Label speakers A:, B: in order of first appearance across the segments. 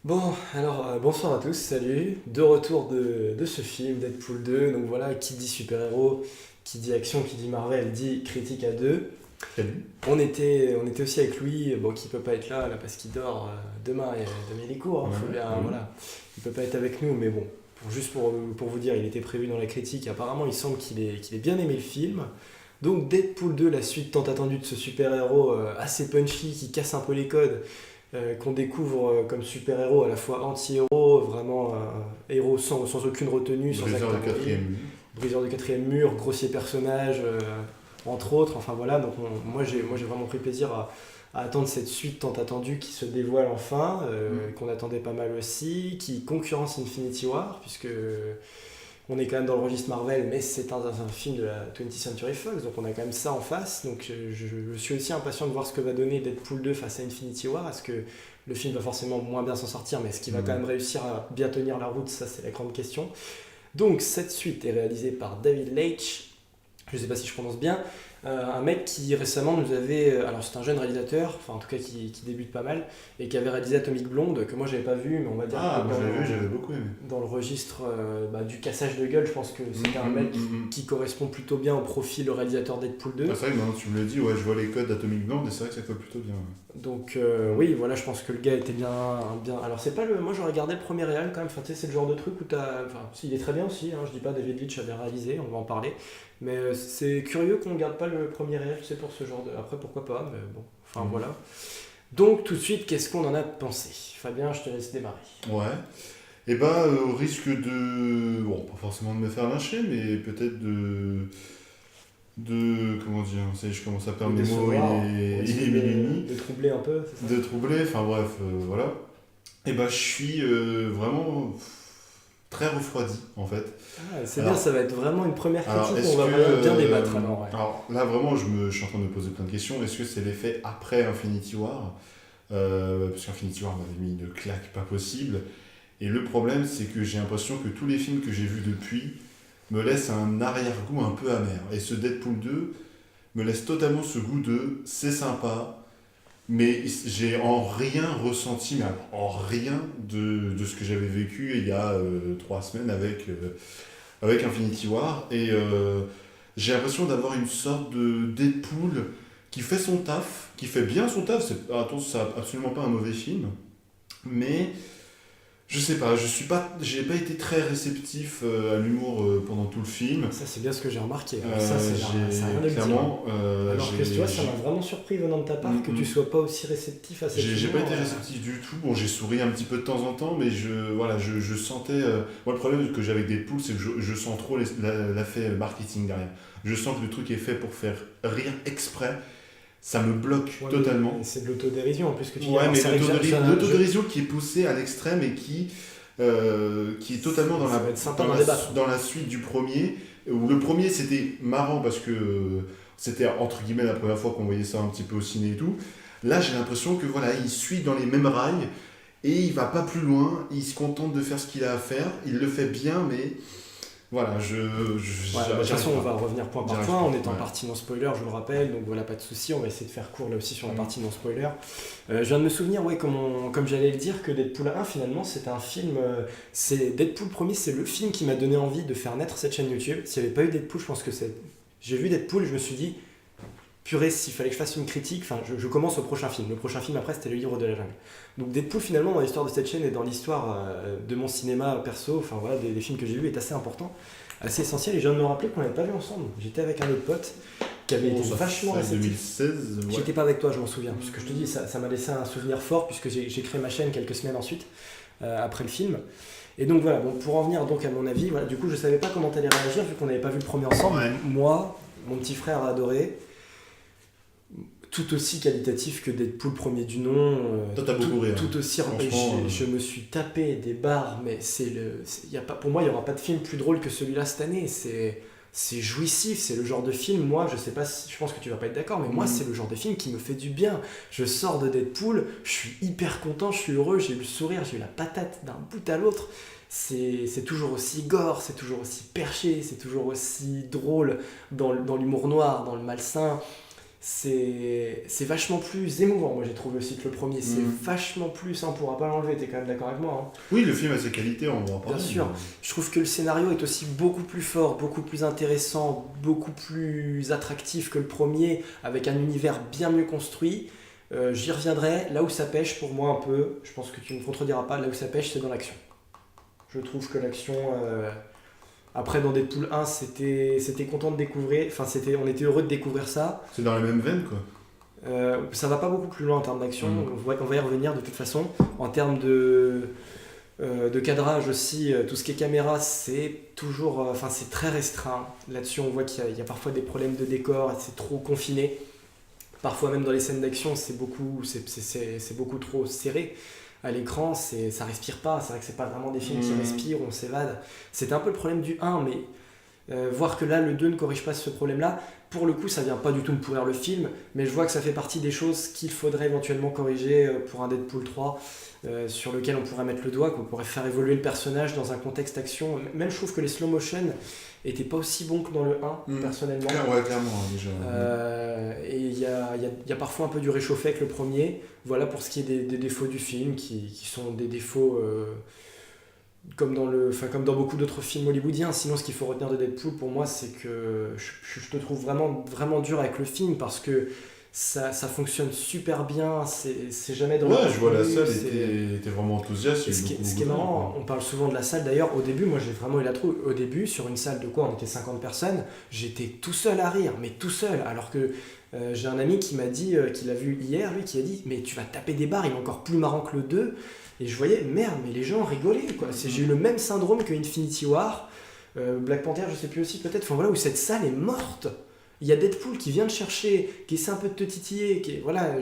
A: Bon, alors bonsoir à tous, salut, de retour de ce film, Deadpool 2, donc voilà, qui dit super-héros, qui dit action, qui dit Marvel, dit critique à deux.
B: Salut.
A: On était aussi avec Louis, bon, qui peut pas être là parce qu'il dort demain, demain il est cours, hein,
B: Ouais,
A: faut bien,
B: ouais.
A: voilà, il peut pas être avec nous, mais bon, juste pour vous dire, il était prévu dans la critique, apparemment il semble qu'il ait bien aimé le film. Donc Deadpool 2, la suite tant attendue de ce super-héros assez punchy, qui casse un peu les codes, qu'on découvre comme super-héros, à la fois anti-héros, vraiment héros sans aucune retenue, sans
B: Briseur
A: acte
B: de quatrième.
A: briseur du quatrième mur, grossier personnage, entre autres. Enfin voilà, donc moi j'ai vraiment pris plaisir à attendre cette suite tant attendue qui se dévoile enfin, qu'on attendait pas mal aussi, qui concurrence Infinity War, puisque on est quand même dans le registre Marvel, mais c'est un film de la 20th Century Fox, donc on a quand même ça en face. Donc je suis aussi impatient de voir ce que va donner Deadpool 2 face à Infinity War. Est-ce que le film va forcément moins bien s'en sortir, mais est-ce qu'il va quand même réussir à bien tenir la route? Ça, c'est la grande question. Donc cette suite est réalisée par David Leitch, je ne sais pas si je prononce bien, un mec qui récemment nous avait, alors c'est un jeune réalisateur, enfin en tout cas qui débute pas mal, et qui avait réalisé Atomic Blonde, que moi j'avais pas vu, mais on va dire
B: Ah,
A: que
B: moi j'avais vu, j'avais beaucoup aimé.
A: dans le registre du cassage de gueule, je pense que c'était un mec qui correspond plutôt bien au profil réalisateur Deadpool 2.
B: Ah, c'est vrai que maintenant tu me l'as dit, ouais, je vois les codes d'Atomic Blonde et c'est vrai que ça colle plutôt bien. Ouais.
A: Donc oui, voilà, je pense que le gars était bien. Alors c'est pas le. Moi j'aurais regardé le premier réal quand même. Enfin, tu sais, c'est le genre de truc où t'as. Enfin, il est très bien aussi. Hein, je dis pas David Leitch avait réalisé, on va en parler. Mais c'est curieux qu'on ne garde pas le premier réel, tu sais, pour ce genre de. Après pourquoi pas, mais bon. Enfin voilà. Donc tout de suite, qu'est-ce qu'on en a pensé? Fabien, je te laisse démarrer.
B: Ouais. Et bah, au risque de. Bon, pas forcément de me faire lyncher, mais peut-être de. Comment dire? Ça y est, je commence à perdre
A: De
B: mes mots,
A: décevoir,
B: il est minuit et demi.
A: de troubler un peu, c'est ça?
B: De troubler, enfin bref, voilà. Et bah, je suis vraiment très refroidi en fait.
A: Ah, c'est
B: Alors,
A: bien, ça va être vraiment une première
B: Alors,
A: critique,
B: est-ce
A: on va
B: que,
A: vraiment bien débattre alors. Ouais.
B: alors là, vraiment, je suis en train de me poser plein de questions. Est-ce que c'est l'effet après Infinity War? Parce qu'Infinity War m'avait mis une claque pas possible. Et le problème, c'est que j'ai l'impression que tous les films que j'ai vus depuis me laissent un arrière-goût un peu amer. Et ce Deadpool 2 me laisse totalement ce goût de c'est sympa, mais j'ai en rien ressenti, mais alors en rien de ce que j'avais vécu il y a 3 semaines avec Infinity War. Et j'ai l'impression d'avoir une sorte de Deadpool qui fait son taf, qui fait bien son taf. Attention, c'est absolument pas un mauvais film, mais je sais pas, j'ai pas été très réceptif à l'humour pendant tout le film.
A: Ça, c'est bien ce que j'ai remarqué. Alors, ça, ça a rien de le dire.
B: Clairement,
A: Alors que tu vois, ça m'a vraiment surpris venant de ta part que tu sois pas aussi réceptif à cette
B: j'ai pas
A: humour,
B: été réceptif du tout. Bon, j'ai souri un petit peu de temps en temps, mais voilà, je sentais. Moi, le problème que j'ai avec Deadpool, c'est que je sens trop l'effet marketing derrière. Je sens que le truc est fait pour faire rire exprès. Ça me bloque
A: Ouais,
B: totalement.
A: mais c'est de l'autodérision en plus que tu dis.
B: Ouais,
A: Alors,
B: mais
A: c'est vrai que
B: l'autodérision qui est poussée à l'extrême et qui est totalement
A: Ça va être sympa d'en débattre.
B: dans la suite du premier. Où le premier, c'était marrant parce que c'était entre guillemets la première fois qu'on voyait ça un petit peu au ciné et tout. Là, j'ai l'impression que voilà, il suit dans les mêmes rails et il va pas plus loin. Il se contente de faire ce qu'il a à faire. Il le fait bien, mais voilà,
A: Ouais, de toute façon, on va revenir point par
B: j'arrive
A: point.
B: pas.
A: On est en
B: Ouais.
A: partie non spoiler, je vous le rappelle, donc voilà, pas de souci. On va essayer de faire court là aussi sur la partie non spoiler. Je viens de me souvenir, ouais, comme j'allais le dire, que Deadpool 1, finalement, c'est un film. C'est Deadpool premier, c'est le film qui m'a donné envie de faire naître cette chaîne YouTube. S'il n'y avait pas eu Deadpool, je pense que c'est. J'ai vu Deadpool et je me suis dit, purée, s'il fallait que je fasse une critique, enfin, je commence au prochain film. Le prochain film après, c'était Le Livre de la Jungle. Donc Deadpool, finalement, dans l'histoire de cette chaîne et dans l'histoire de mon cinéma perso, enfin voilà, des films que j'ai vus, est assez important, assez essentiel. Et je viens de me rappeler qu'on n'avait pas vu ensemble. J'étais avec un autre pote qui avait été
B: Ça
A: vachement
B: fait
A: réceptif.
B: 2016. Ouais.
A: J'étais pas avec toi, je m'en souviens. Parce que je te dis, ça m'a laissé un souvenir fort, puisque j'ai créé ma chaîne quelques semaines ensuite, après le film. Et donc voilà, bon, pour en venir donc à mon avis, voilà, du coup, je savais pas comment t'allais réagir, vu qu'on n'avait pas vu le premier ensemble.
B: Ouais.
A: Moi, mon petit frère a adoré. Tout aussi qualitatif que Deadpool premier du nom.
B: Toi, t'as beaucoup ri, hein.
A: Tout aussi.
B: Franchement,
A: Je me suis tapé des barres, mais y a pas, pour moi, il n'y aura pas de film plus drôle que celui-là cette année. C'est jouissif, c'est le genre de film, moi, je sais pas, je pense que tu vas pas être d'accord, mais moi, c'est le genre de film qui me fait du bien. Je sors de Deadpool, je suis hyper content, je suis heureux, j'ai eu le sourire, j'ai eu la patate d'un bout à l'autre. C'est toujours aussi gore, c'est toujours aussi perché, c'est toujours aussi drôle dans l'humour noir, dans le malsain. c'est vachement plus émouvant, moi j'ai trouvé aussi que le premier. C'est vachement plus, on pourra pas l'enlever, t'es quand même d'accord avec moi, hein.
B: Oui, le film a ses qualités, on va en parler.
A: Bien sûr. Je trouve que le scénario est aussi beaucoup plus fort, beaucoup plus intéressant, beaucoup plus attractif que le premier, avec un univers bien mieux construit. J'y reviendrai. Là où ça pêche pour moi un peu, je pense que tu ne me contrediras pas, là où ça pêche c'est dans l'action. Je trouve que l'action... Après dans Deadpool 1 c'était content de découvrir, enfin on était heureux de découvrir ça.
B: C'est dans la même veine quoi.
A: Ça va pas beaucoup plus loin en termes d'action, on va y revenir de toute façon. En termes de cadrage aussi, tout ce qui est caméra c'est toujours, c'est très restreint. Là-dessus on voit qu'il y a parfois des problèmes de décor, c'est trop confiné. Parfois même dans les scènes d'action c'est beaucoup trop serré. À l'écran, ça respire pas, c'est vrai que c'est pas vraiment des films qui respirent, on s'évade. C'était un peu le problème du 1, mais voir que là le 2 ne corrige pas ce problème-là, pour le coup ça vient pas du tout me pourrir le film, mais je vois que ça fait partie des choses qu'il faudrait éventuellement corriger pour un Deadpool 3, sur lequel on pourrait mettre le doigt, qu'on pourrait faire évoluer le personnage dans un contexte action. Même je trouve que les slow motion étaient pas aussi bons que dans le 1, personnellement.
B: Ouais, clairement, déjà.
A: Et il y a parfois un peu du réchauffé avec le premier. Voilà pour ce qui est des défauts du film, qui sont des défauts comme dans beaucoup d'autres films hollywoodiens. Sinon, ce qu'il faut retenir de Deadpool, pour moi, c'est que je te trouve vraiment, vraiment dur avec le film, parce que ça fonctionne super bien, c'est jamais dans
B: je vois la salle, était vraiment enthousiaste.
A: Ce qui est marrant, on parle souvent de la salle d'ailleurs. Au début, moi j'ai vraiment eu la trouille. Au début, sur une salle de quoi, on était 50 personnes, j'étais tout seul à rire, mais tout seul. Alors que j'ai un ami qui m'a dit, qu'il a vu hier, lui, qui a dit mais tu vas taper des barres, il est encore plus marrant que le 2. Et je voyais, merde, mais les gens rigolaient quoi. J'ai eu le même syndrome que Infinity War, Black Panther, je sais plus aussi peut-être, où cette salle est morte. Il y a Deadpool qui vient te chercher, qui essaie un peu de te titiller,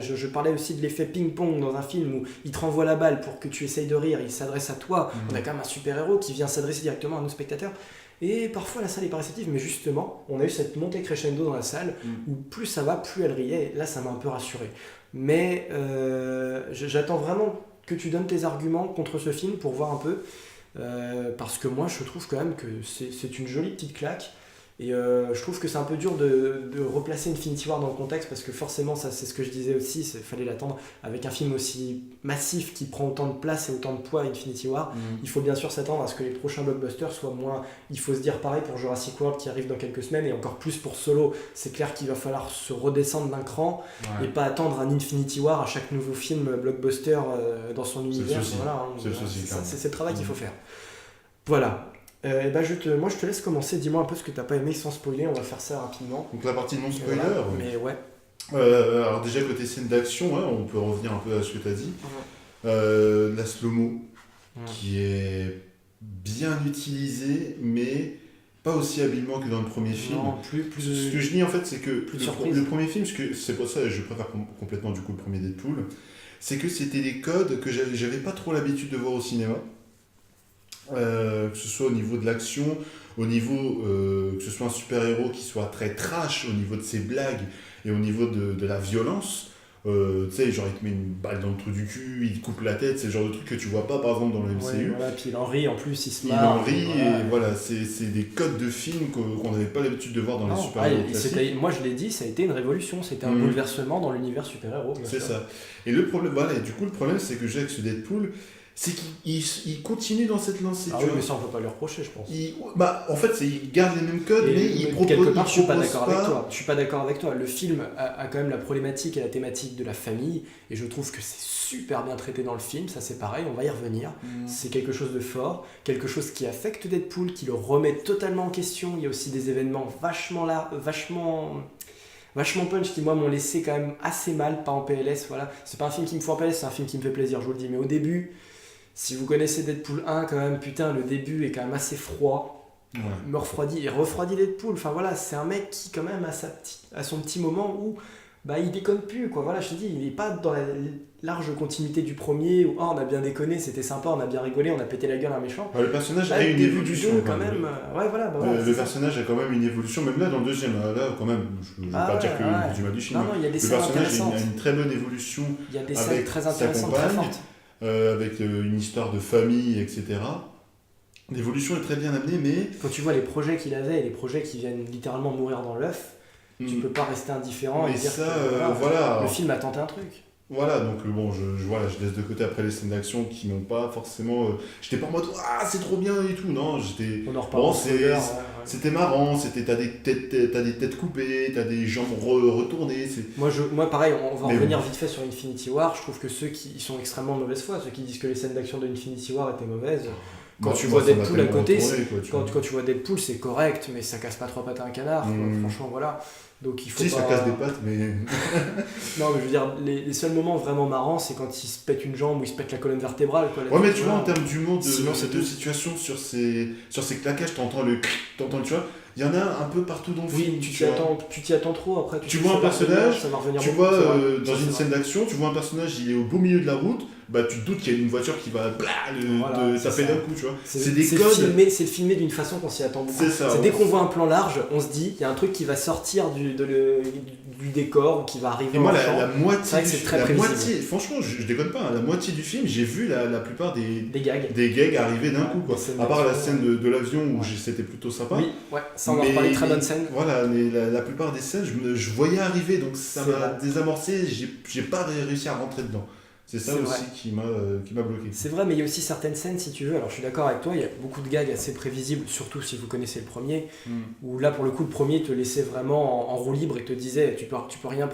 A: je parlais aussi de l'effet ping-pong dans un film où il te renvoie la balle pour que tu essayes de rire, il s'adresse à toi. On a quand même un super-héros qui vient s'adresser directement à nos spectateurs. Et parfois la salle est pas réceptive, mais justement, on a eu cette montée crescendo dans la salle où plus ça va, plus elle riait. Et là, ça m'a un peu rassuré. Mais j'attends vraiment que tu donnes tes arguments contre ce film pour voir un peu. Parce que moi, je trouve quand même que c'est une jolie petite claque. Et je trouve que c'est un peu dur de replacer Infinity War dans le contexte, parce que forcément, ça c'est ce que je disais aussi, il fallait l'attendre avec un film aussi massif qui prend autant de place et autant de poids, Infinity War. Il faut bien sûr s'attendre à ce que les prochains blockbusters soient moins... Il faut se dire pareil pour Jurassic World qui arrive dans quelques semaines, et encore plus pour Solo. C'est clair qu'il va falloir se redescendre d'un cran et pas attendre un Infinity War à chaque nouveau film blockbuster dans son univers. C'est le travail qu'il faut faire. Voilà. Moi je te laisse commencer, dis-moi un peu ce que t'as pas aimé sans spoiler, on va faire ça rapidement.
B: Donc la partie non spoiler.
A: Voilà. Mais ouais.
B: Alors déjà côté scène d'action, on peut revenir un peu à ce que t'as dit. La slow-mo qui est bien utilisée, mais pas aussi habilement que dans le premier film.
A: Non, plus
B: ce que je dis en fait, c'est que le premier film, c'est pour ça que je préfère complètement du coup le premier Deadpool, c'est que c'était des codes que j'avais pas trop l'habitude de voir au cinéma. Que ce soit au niveau de l'action, au niveau que ce soit un super-héros qui soit très trash au niveau de ses blagues et au niveau de la violence. Tu sais, genre il te met une balle dans le trou du cul, il te coupe la tête, c'est le genre de truc que tu vois pas par exemple dans le MCU.
A: Voilà, puis il en rit en plus, il se
B: marre. Il en rit, et voilà, c'est des codes de films qu'on n'avait pas l'habitude de voir dans les super-héros classiques.
A: Moi je l'ai dit, ça a été une révolution, c'était un bouleversement dans l'univers super-héros.
B: C'est ça. Et le problème, du coup le problème c'est que j'ai avec ce Deadpool, c'est qu'il continue dans cette lancée.
A: Ah oui, mais ça on peut pas lui reprocher, je pense.
B: En fait, il garde les mêmes codes, mais il propose
A: quelque part, je suis pas d'accord avec toi. Je suis pas d'accord avec toi. Le film a quand même la problématique et la thématique de la famille, et je trouve que c'est super bien traité dans le film. Ça c'est pareil, on va y revenir. C'est quelque chose de fort, quelque chose qui affecte Deadpool, qui le remet totalement en question. Il y a aussi des événements vachement punch qui moi m'ont laissé quand même assez mal, pas en PLS. Voilà, c'est pas un film qui me fait en PLS, c'est un film qui me fait plaisir, je vous le dis. Mais au début, si vous connaissez Deadpool 1, quand même, putain, le début est quand même assez froid. Il me refroidit et refroidit Deadpool. Enfin voilà, c'est un mec qui, quand même, a son petit moment où il déconne plus, quoi. Voilà, je te dis, il est pas dans la large continuité du premier où on a bien déconné, c'était sympa, on a bien rigolé, on a pété la gueule à un méchant.
B: Le personnage a une évolution.
A: Quand même.
B: Le personnage a quand même une évolution, même là dans le deuxième, là quand même, je ne veux pas dire que du mal du film.
A: Non, il y a des
B: le personnage a une très bonne évolution.
A: Il y a des scènes très intéressantes, très fortes.
B: Avec une histoire de famille, etc. L'évolution est très bien amenée, mais...
A: Quand tu vois les projets qu'il avait et les projets qui viennent littéralement mourir dans l'œuf, Tu peux pas rester indifférent et
B: Mais
A: dire
B: ça,
A: que
B: voilà.
A: le film a tenté un truc.
B: Voilà, donc bon, voilà, je laisse de côté après les scènes d'action qui n'ont pas forcément. J'étais pas en mode ah c'est trop bien et tout, non, j'étais.
A: On en reparle
B: Bon,
A: en spoiler, ouais.
B: c'était marrant, t'as des têtes coupées, t'as des jambes retournées.
A: Moi pareil, on va
B: Mais
A: revenir vite fait sur Infinity War. Je trouve que ceux qui sont extrêmement de mauvaise foi, ceux qui disent que les scènes d'action de Infinity War étaient mauvaises. Quand tu vois Deadpool à côté, quand tu vois Deadpool, c'est correct, mais ça casse pas trois pattes à un canard. Franchement, voilà. Donc il faut
B: si,
A: pas...
B: ça casse des pattes, mais.
A: Non, mais je veux dire, les seuls moments vraiment marrants, c'est quand il se pète une jambe ou il se pète la colonne vertébrale. Quoi,
B: ouais, mais tu vois, en termes d'humour,
A: Sinon,
B: de situation sur ces claquages, t'entends, tu vois, il y en a un peu partout dans le film.
A: Oui, tu t'y attends trop après.
B: Tu vois un personnage,
A: tu
B: vois dans une scène d'action, tu vois un personnage, il est au beau milieu de la route, bah tu te doutes qu'il y a une voiture qui va te taper d'un coup, tu vois. C'est des codes.
A: C'est filmé d'une façon qu'on s'y attend beaucoup.
B: C'est ça.
A: Dès qu'on voit un plan large, on se dit, il y a un truc qui va sortir du décor, qui va arriver.
B: Et moi,
A: la
B: moitié, franchement, je déconne pas, la moitié du film, j'ai vu la plupart des gags arriver d'un coup, quoi. À part la scène de l'avion où c'était plutôt sympa.
A: Oui, ouais, ça on va reparler, très bonne scène.
B: Voilà, mais la plupart des scènes, je voyais arriver, donc ça m'a désamorcé, j'ai pas réussi à rentrer dedans. C'est ça aussi qui m'a bloqué.
A: C'est vrai, mais il y a aussi certaines scènes, si tu veux, alors je suis d'accord avec toi, il y a beaucoup de gags assez prévisibles, surtout si vous connaissez le premier, où là pour le coup le premier te laissait vraiment en roue libre et te disait tu peux rien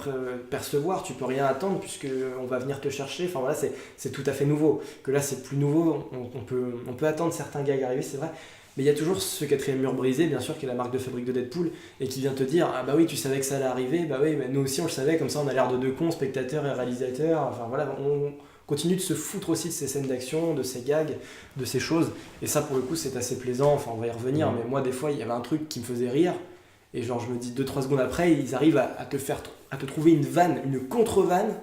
A: percevoir, tu peux rien attendre puisque on va venir te chercher, enfin voilà, c'est tout à fait nouveau. Que là c'est plus nouveau, on peut attendre certains gags arriver, c'est vrai. Mais il y a toujours ce quatrième mur brisé, bien sûr, qui est la marque de fabrique de Deadpool, et qui vient te dire ah bah oui, tu savais que ça allait arriver, bah oui, mais nous aussi on le savait, comme ça on a l'air de deux cons, spectateurs et réalisateurs, enfin voilà, on continue de se foutre aussi de ces scènes d'action, de ces gags, de ces choses, et ça pour le coup c'est assez plaisant, enfin on va y revenir, mais moi des fois il y avait un truc qui me faisait rire, et genre je me dis 2-3 secondes après, ils arrivent à te trouver une vanne, une contre-vanne,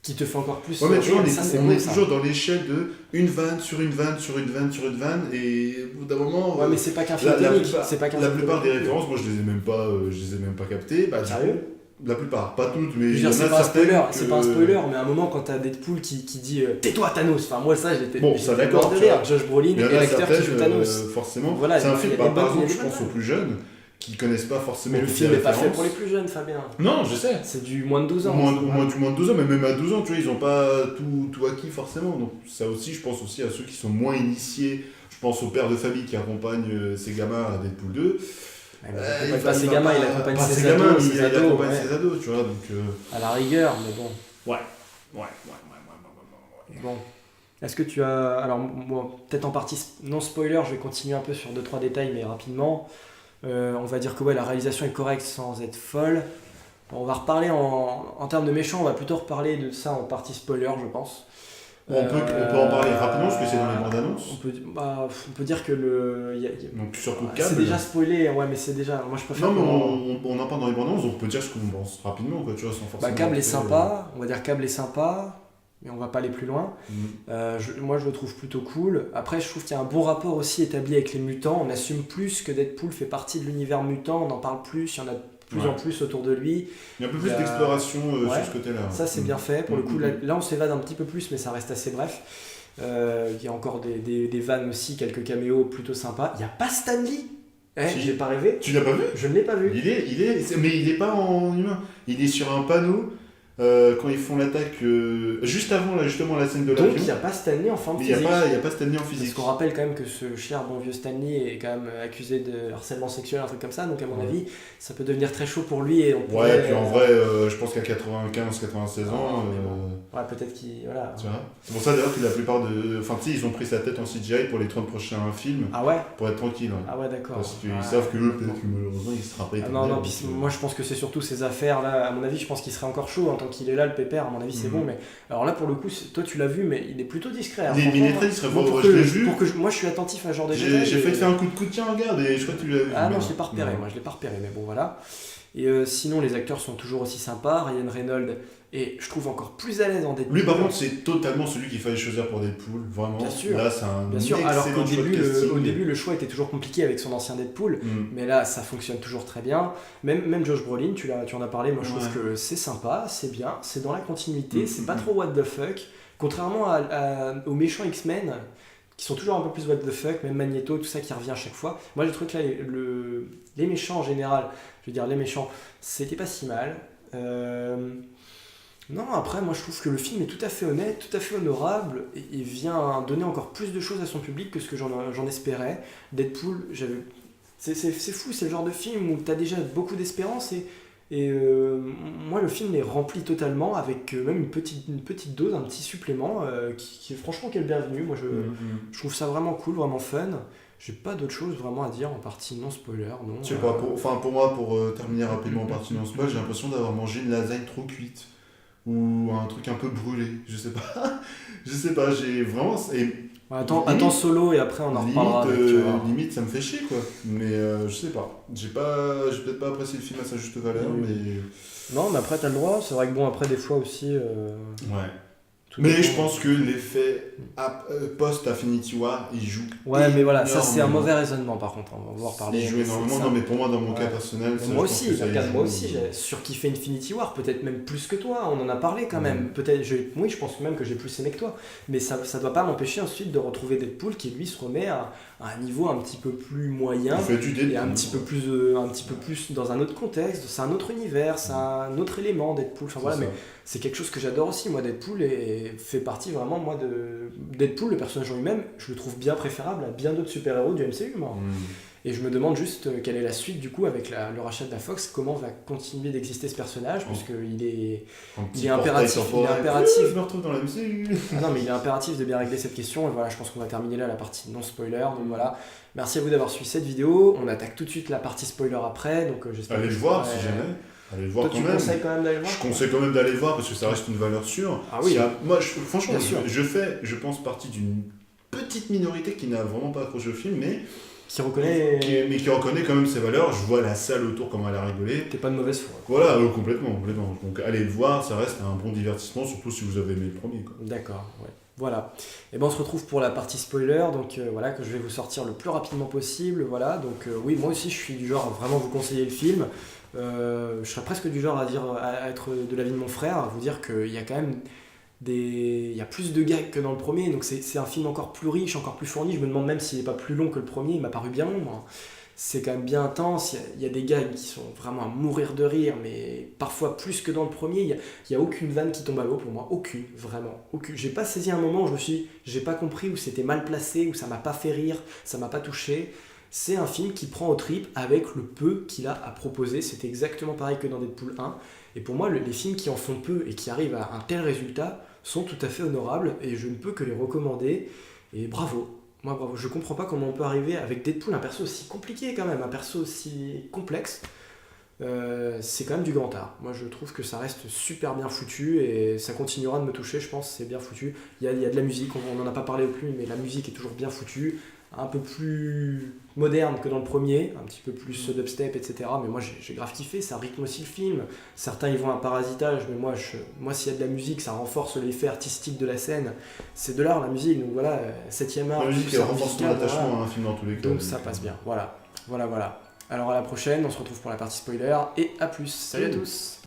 A: qui te fait encore plus.
B: Ouais, mais tu vois, on est toujours dans l'échelle de une vanne sur une vanne sur une vanne sur une vanne, et au bout d'un moment.
A: Ouais, mais c'est pas qu'un film comique.
B: La plupart des références, moi je les ai même pas captées. Bah,
A: sérieux ?
B: La plupart, pas toutes, mais.
A: Je veux dire, c'est pas un spoiler, mais à un moment quand t'as Deadpool qui dit tais-toi Thanos, enfin moi ça j'étais.
B: Bon, ça d'accord.
A: Josh Brolin et l'acteur qui joue Thanos.
B: Forcément. Voilà, c'est un film, par exemple, je pense aux plus jeunes, qui connaissent pas forcément.
A: Mais le film n'est pas fait pour les plus jeunes, Fabien.
B: Non, je sais.
A: C'est du moins de 12 ans.
B: Moins de 12 ans, mais même à 12 ans, tu vois, ils ont pas tout acquis forcément. Donc ça aussi, je pense aussi à ceux qui sont moins initiés. Je pense au père de famille qui accompagne ses gamins à Deadpool 2.
A: Il accompagne pas ses gamins, il accompagne ses
B: ados, tu vois. Donc,
A: à la rigueur, mais bon.
B: Ouais.
A: Bon. Est-ce que tu as... Alors, moi, peut-être en partie non spoiler, je vais continuer un peu sur 2-3 détails, mais rapidement. On va dire que la réalisation est correcte sans être folle. On va reparler en termes de méchants, on va plutôt reparler de ça en partie spoiler, je pense.
B: On peut en parler rapidement parce que c'est dans les bandes annonces.
A: On peut dire que
B: donc sur coup de câble.
A: C'est déjà spoilé, ouais, mais c'est déjà. Moi je préfère.
B: Non, mais on en parle dans les bandes annonces, donc on peut dire ce qu'on pense rapidement, quoi, tu vois, sans forcément.
A: Câble est sympa, on va dire Câble est sympa, mais on va pas aller plus loin. Moi je le trouve plutôt cool. Après, je trouve qu'il y a un bon rapport aussi établi avec les mutants. On assume plus que Deadpool fait partie de l'univers mutant, on en parle plus, il y en a de plus en plus autour de lui.
B: Il y a un peu plus d'exploration sur ce côté-là.
A: Ça c'est bien fait, pour le coup là on s'évade un petit peu plus mais ça reste assez bref. Il y a encore des vannes aussi, quelques caméos plutôt sympas. Il n'y a pas Stan Lee. J'ai pas rêvé.
B: Tu l'as pas vu ?
A: Je ne l'ai pas vu.
B: Mais il est pas en humain, il est sur un panneau. Quand ils font l'attaque juste avant là, justement la scène de l'avion.
A: Donc il n'y a pas Stanley en forme physique.
B: Il n'y a pas Stanley en physique.
A: Parce qu'on rappelle quand même que ce cher bon vieux Stanley est quand même accusé de harcèlement sexuel, un truc comme ça, donc à mon avis ça peut devenir très chaud pour lui. Et on pourrait,
B: et puis en vrai je pense qu'à 95-96 ans...
A: Ouais, peut-être qu'il... Voilà.
B: C'est pour ça d'ailleurs que la plupart de... Enfin tu sais, ils ont pris sa tête en CGI pour les 30 prochains films.
A: Ah ouais ?
B: Pour être tranquille. Ouais.
A: Ah ouais, d'accord.
B: Parce qu'ils savent que eux, peut-être que malheureusement, il sera pas
A: non, puis moi je pense que c'est surtout ces affaires là, à mon avis je pense qu'il serait encore chaud en tant qu'il est là, le pépère, à mon avis c'est bon, mais alors là pour le coup, toi tu l'as vu, mais il est plutôt discret.
B: Il est très discret, je l'ai vu.
A: Moi je suis attentif à ce genre de détails.
B: J'ai fait faire un coup de tiens, regarde, et je crois que tu l'as vu.
A: Ah non, je l'ai pas repéré, mais bon voilà. Et sinon les acteurs sont toujours aussi sympas, Ryan Reynolds et je trouve encore plus à l'aise en Deadpool.
B: Lui par contre c'est totalement celui qu'il fallait choisir pour Deadpool, vraiment.
A: Bien sûr.
B: Là c'est un
A: Bien sûr, alors qu'au
B: début
A: le choix était toujours compliqué avec son ancien Deadpool, mais là ça fonctionne toujours très bien. Même Josh Brolin, tu en as parlé, moi je trouve que c'est sympa, c'est bien, c'est dans la continuité, c'est pas trop what the fuck. Contrairement aux méchants X-Men, qui sont toujours un peu plus what the fuck, même Magneto, tout ça qui revient à chaque fois. Moi j'ai trouvé que là, les méchants en général, je veux dire les méchants, c'était pas si mal. Non, après, moi je trouve que le film est tout à fait honnête, tout à fait honorable, et vient donner encore plus de choses à son public que ce que j'en espérais. Deadpool, c'est fou, c'est le genre de film où t'as déjà beaucoup d'espérance, et moi le film est rempli totalement, avec même une petite dose, un petit supplément, qui est franchement quel bienvenu. Moi je trouve ça vraiment cool, vraiment fun. J'ai pas d'autre chose vraiment à dire en partie non spoiler, non.
B: Je sais pas, pour moi, pour terminer rapidement en partie non spoiler, j'ai l'impression d'avoir mangé une lasagne trop cuite. Ou un truc un peu brûlé, je sais pas, j'ai vraiment...
A: Attends Solo et après on en reparlera.
B: Limite ça me fait chier quoi, mais je sais pas, j'ai peut-être pas apprécié le film à sa juste valeur, mais...
A: Non mais après t'as le droit, c'est vrai que bon après des fois aussi...
B: Ouais. Mais je pense que l'effet post-Infinity War, il joue.
A: Ouais, mais voilà, ça c'est un mauvais raisonnement par contre, on va en reparler.
B: Il joue énormément, non mais pour moi, dans mon cas personnel,
A: moi aussi, j'ai surkiffé Infinity War, peut-être même plus que toi, on en a parlé quand même. Peut-être, oui, je pense même que j'ai plus aimé que toi, mais ça doit pas m'empêcher ensuite de retrouver Deadpool qui lui se remet à un niveau un petit peu plus moyen, et un petit peu plus dans un autre contexte, c'est un autre univers, c'est un autre élément Deadpool. Enfin voilà, mais c'est quelque chose que j'adore aussi, moi Deadpool fait partie vraiment moi de Deadpool, le personnage en lui-même, je le trouve bien préférable à bien d'autres super-héros du MCU moi. Et je me demande juste quelle est la suite du coup avec le rachat de la Fox, comment va continuer d'exister ce personnage, parce qu'il est impératif.
B: Je me retrouve dans la MCU.
A: Non mais il est impératif de bien régler cette question, et voilà, je pense qu'on va terminer là la partie non spoiler, donc voilà. Merci à vous d'avoir suivi cette vidéo, on attaque tout de suite la partie spoiler après, donc j'espère
B: allez le voir si jamais. Allez le voir.
A: Toi, tu conseilles quand même d'aller le voir?
B: Je conseille quand même d'aller le voir parce que ça reste une valeur sûre.
A: Ah oui.
B: Moi, franchement, je pense partie d'une petite minorité qui n'a vraiment pas accroché au film, mais
A: qui reconnaît
B: quand même ses valeurs. Je vois la salle autour comment elle a rigolé.
A: T'es pas de mauvaise foi.
B: Voilà, complètement. Donc allez le voir, ça reste un bon divertissement, surtout si vous avez aimé le premier.
A: D'accord, ouais. Voilà. Et ben on se retrouve pour la partie spoiler, donc voilà, que je vais vous sortir le plus rapidement possible. Voilà, donc oui, moi aussi je suis du genre à vraiment vous conseiller le film. Je serais presque du genre à être de l'avis de mon frère, à vous dire qu'il y a quand même il y a plus de gags que dans le premier, donc c'est un film encore plus riche, encore plus fourni. Je me demande même s'il n'est pas plus long que le premier, il m'a paru bien long, moi. C'est quand même bien intense, il y a des gags qui sont vraiment à mourir de rire, mais parfois plus que dans le premier. Il y a aucune vanne qui tombe à l'eau pour moi, aucune, vraiment, aucune. J'ai pas saisi un moment où j'ai pas compris, où c'était mal placé, où ça m'a pas fait rire, ça m'a pas touché. C'est un film qui prend aux tripes avec le peu qu'il a à proposer. C'est exactement pareil que dans Deadpool 1. Et pour moi, les films qui en font peu et qui arrivent à un tel résultat sont tout à fait honorables, et je ne peux que les recommander. Et bravo. Moi, bravo. Je comprends pas comment on peut arriver avec Deadpool, un perso aussi compliqué quand même, un perso aussi complexe. C'est quand même du grand art. Moi, je trouve que ça reste super bien foutu, et ça continuera de me toucher, je pense. C'est bien foutu. Il y a de la musique, on n'en a pas parlé au plus, mais la musique est toujours bien foutue. Un peu plus moderne que dans le premier, un petit peu plus dubstep, etc. Mais moi j'ai grave kiffé, ça rythme aussi le film. Certains ils vont à un parasitage, mais moi s'il y a de la musique, ça renforce l'effet artistique de la scène. C'est de l'art la musique, donc voilà, 7ème art.
B: La musique elle renforce ton attachement à un film dans tous les cas.
A: Donc ça passe bien, voilà. Alors à la prochaine, on se retrouve pour la partie spoiler, et à plus. Salut à tous.